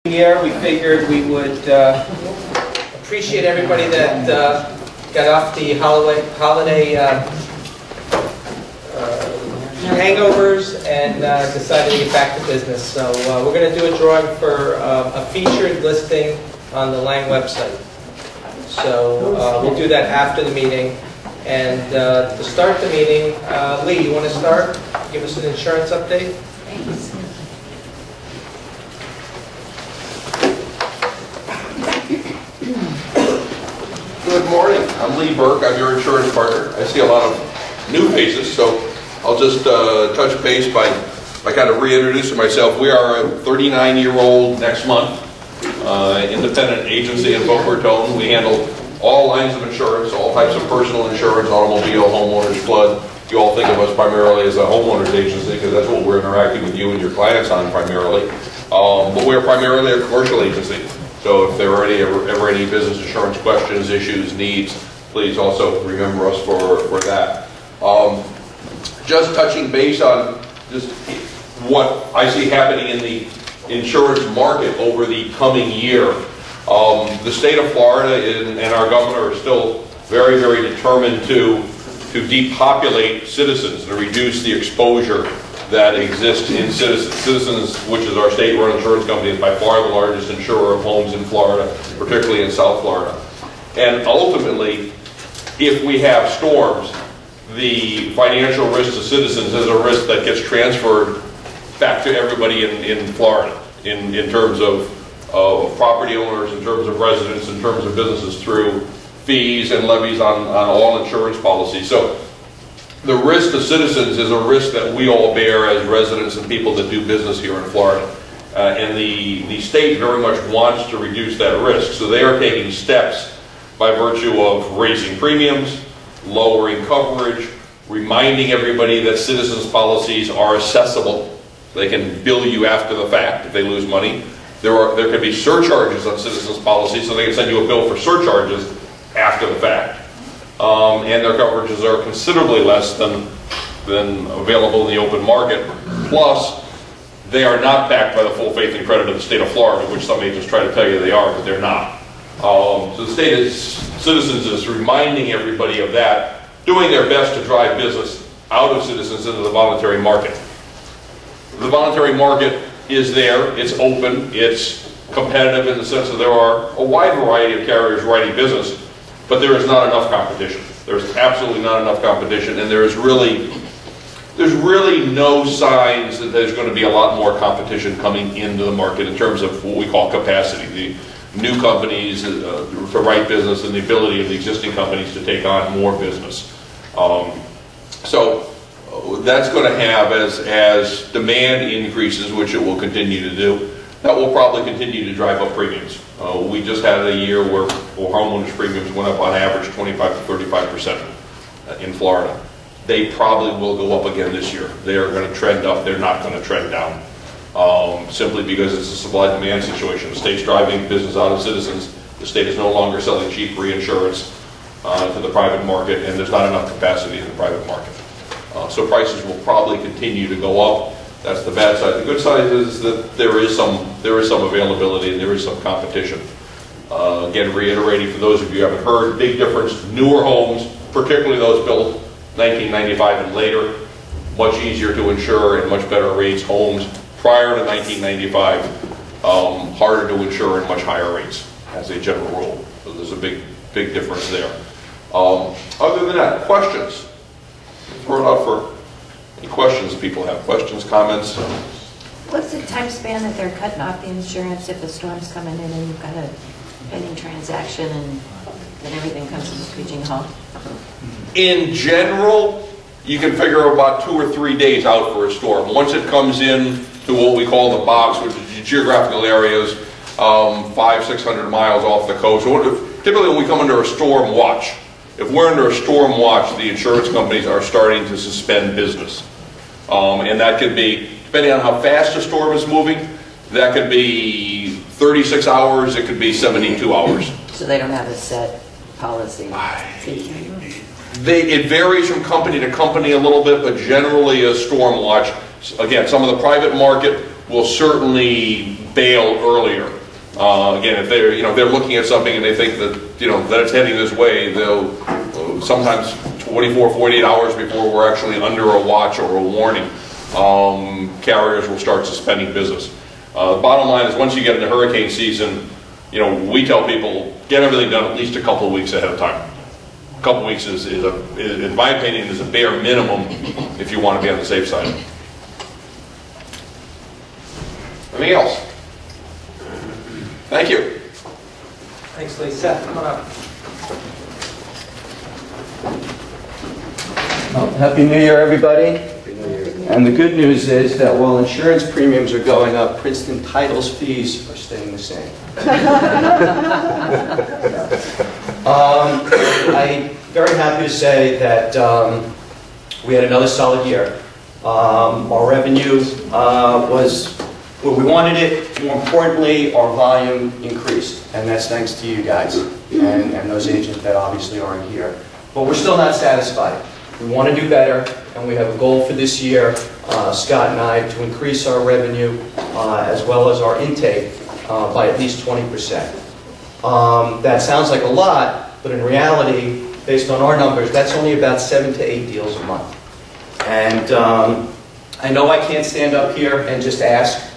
Year, we figured we would appreciate everybody that got off the holiday hangovers and decided to get back to business. So we're going to do a drawing for a featured listing on the Lang website. So we'll do that after the meeting. And to start the meeting, Lee, you want to start? Give us an insurance update? Thanks. Good morning. I'm Lee Burke. I'm your insurance partner. I see a lot of new faces, so I'll just touch base by kind of reintroducing myself. We are a 39-year-old next month independent agency in Boca Raton. We handle all lines of insurance, all types of personal insurance, automobile, homeowners, flood. You all think of us primarily as a homeowners agency because that's what we're interacting with you and your clients on primarily. But we're primarily a commercial agency. So if there are ever any business insurance questions, issues, needs, please also remember us for that. Just touching base on just what I see happening in the insurance market over the coming year. The state of Florida and our governor are still very, very determined to depopulate Citizens, to reduce the exposure that exists in Citizens. Citizens, which is our state-run insurance company, is by far the largest insurer of homes in Florida, particularly in South Florida. And ultimately, if we have storms, the financial risk to Citizens is a risk that gets transferred back to everybody in Florida, in terms of property owners, in terms of residents, in terms of businesses, through fees and levies on all insurance policies. So the risk to Citizens is a risk that we all bear as residents and people that do business here in Florida. And the state very much wants to reduce that risk. So they are taking steps by virtue of raising premiums, lowering coverage, reminding everybody that Citizens policies are accessible. They can bill you after the fact if they lose money. There can be surcharges on Citizens policies, so they can send you a bill for surcharges after the fact. And their coverages are considerably less than available in the open market. Plus, they are not backed by the full faith and credit of the state of Florida, which some agents try to tell you they are, but they're not. So the Citizens is reminding everybody of that, doing their best to drive business out of Citizens into the voluntary market. The voluntary market is there, it's open, it's competitive in the sense that there are a wide variety of carriers writing business, but there is not enough competition. There's absolutely not enough competition, and there's really no signs that there's going to be a lot more competition coming into the market in terms of what we call capacity. The new companies to write business and the ability of the existing companies to take on more business. So that's going to have, as demand increases, which it will continue to do, that will probably continue to drive up premiums. We just had a year where homeowners premiums went up on average 25 to 35% in Florida. They probably will go up again this year. They are going to trend up. They're not going to trend down, simply because it's a supply-demand situation. The state's driving business out of Citizens. The state is no longer selling cheap reinsurance to the private market, and there's not enough capacity in the private market. So prices will probably continue to go up. That's the bad side. The good side is that there is some availability and there is some competition. Again, reiterating for those of you who haven't heard, big difference. Newer homes, particularly those built 1995 and later, much easier to insure and much better rates. Homes prior to 1995, harder to insure and much higher rates as a general rule. So there's a big difference there. Other than that, questions? Throw it out for any questions people have. Questions, comments? What's the time span that they're cutting off the insurance if a storm's coming in and you've got a pending transaction and then everything comes to a screeching halt? In general, you can figure about 2 or 3 days out for a storm. Once it comes in to what we call the box, which is geographical areas 500-600 miles off the coast. Typically when we come under a storm watch, if we're under a storm watch, the insurance companies are starting to suspend business. And that could be, depending on how fast the storm is moving, that could be 36 hours, it could be 72 hours. So they don't have a set policy? It varies from company to company a little bit, but generally a storm watch Again, some of the private market will certainly bail earlier. Again, if they're they're looking at something and they think that that it's heading this way, they'll sometimes 24, 48 hours before we're actually under a watch or a warning, carriers will start suspending business. The bottom line is, once you get into hurricane season, we tell people get everything done at least a couple of weeks ahead of time. A couple of weeks is in my opinion, is a bare minimum if you want to be on the safe side. Anything else? Thank you. Thanks, Lee. Seth, come on up. Well, Happy New Year, everybody. And the good news is that while insurance premiums are going up, Princeton Title's fees are staying the same. I'm very happy to say that we had another solid year. Our revenue was where we wanted it. More importantly, our volume increased, and that's thanks to you guys and those agents that obviously aren't here. But we're still not satisfied. We want to do better, and we have a goal for this year, Scott and I, to increase our revenue as well as our intake by at least 20%. That sounds like a lot, but in reality, based on our numbers, that's only about 7 to 8 deals a month. And I know I can't stand up here and just ask.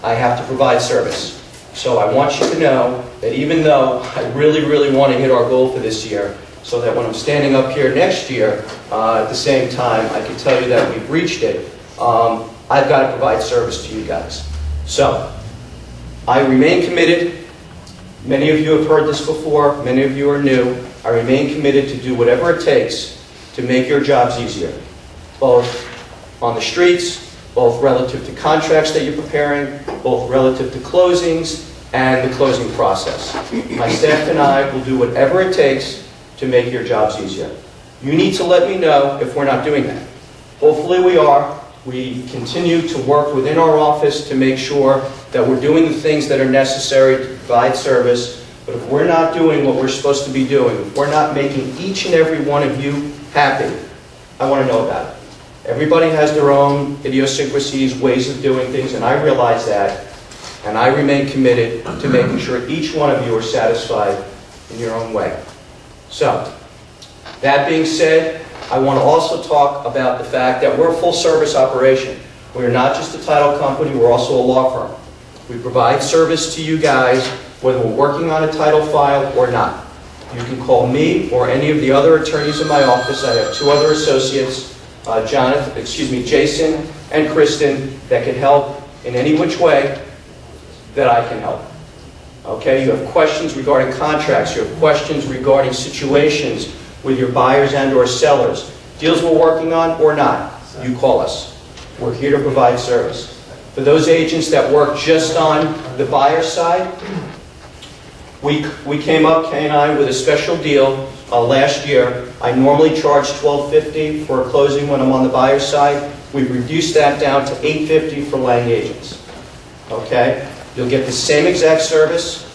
I have to provide service. So I want you to know that even though I really, really want to hit our goal for this year, so that when I'm standing up here next year, at the same time, I can tell you that we've reached it, I've got to provide service to you guys. So, I remain committed. Many of you have heard this before, many of you are new. I remain committed to do whatever it takes to make your jobs easier, both on the streets, both relative to contracts that you're preparing, both relative to closings and the closing process. My staff and I will do whatever it takes to make your jobs easier. You need to let me know if we're not doing that. Hopefully we are. We continue to work within our office to make sure that we're doing the things that are necessary to provide service. But if we're not doing what we're supposed to be doing, if we're not making each and every one of you happy, I want to know about it. Everybody has their own idiosyncrasies, ways of doing things, and I realize that. And I remain committed to making sure each one of you are satisfied in your own way. So, that being said, I want to also talk about the fact that we're a full-service operation. We're not just a title company, we're also a law firm. We provide service to you guys, whether we're working on a title file or not. You can call me or any of the other attorneys in my office. I have 2 other associates, Jason and Kristen, that can help in any which way that I can help. Okay, you have questions regarding contracts, you have questions regarding situations with your buyers and or sellers, deals we're working on or not, you call us. We're here to provide service. For those agents that work just on the buyer side, we came up, Kay and I, with a special deal last year. I normally charge $12.50 for a closing when I'm on the buyer side. We've reduced that down to $8.50 for Lang agents. Okay? You'll get the same exact service,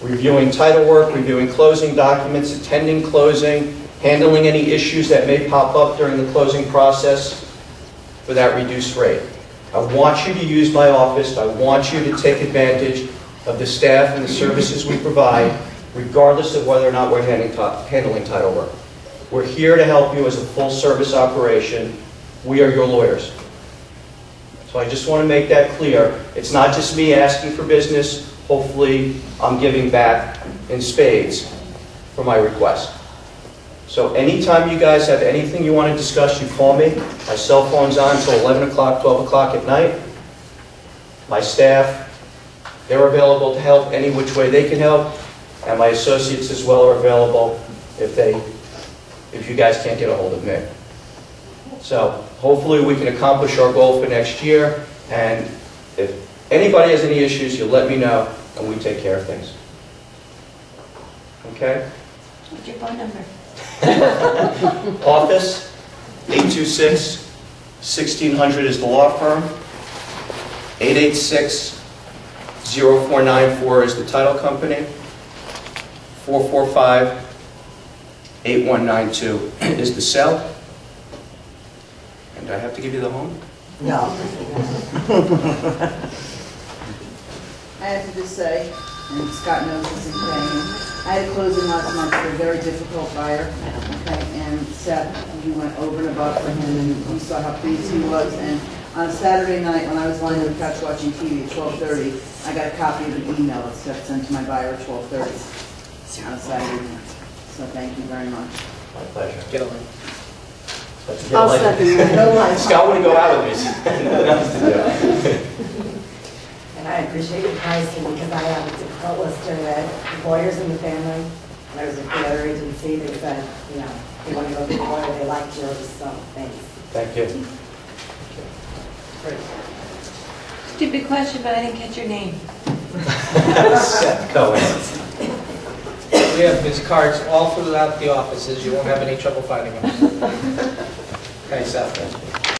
reviewing title work, reviewing closing documents, attending closing, handling any issues that may pop up during the closing process for that reduced rate. I want you to use my office. I want you to take advantage of the staff and the services we provide, regardless of whether or not we're handling title work. We're here to help you as a full-service operation. We are your lawyers. So I just want to make that clear. It's not just me asking for business. Hopefully, I'm giving back in spades for my request. So anytime you guys have anything you want to discuss, you call me. My cell phone's on until 11 o'clock, 12 o'clock at night. My staff, they're available to help any which way they can help. And my associates as well are available if you guys can't get a hold of me. So hopefully we can accomplish our goal for next year. And if anybody has any issues, you let me know, and we take care of things. Okay? What's your phone number? Office, 826-1600 is the law firm. 886-0494 is the title company. 445-8192 is the cell. And do I have to give you the home? No. I have to just say, and Scott knows this in paying, I had a closing last month for a very difficult buyer, okay, and Seth, you went over and above for him, and you saw how pleased he was, and on a Saturday night, when I was lying on the couch watching TV at 12:30, I got a copy of an email that Seth sent to my buyer at 12:30 on a Saturday night. So thank you very much. My pleasure. Get a line. I'll second that. No life. Scott wouldn't go out with me. And I appreciate your pricing because I have a difficult lister that lawyers in the family, there's a other agency that said, you know, they want to go to the lawyer, they like yours, so thanks. Thank you. Stupid question, but I didn't catch your name. Seth Cohen. We have his cards all throughout the offices. You won't have any trouble finding them. Okay, Seth.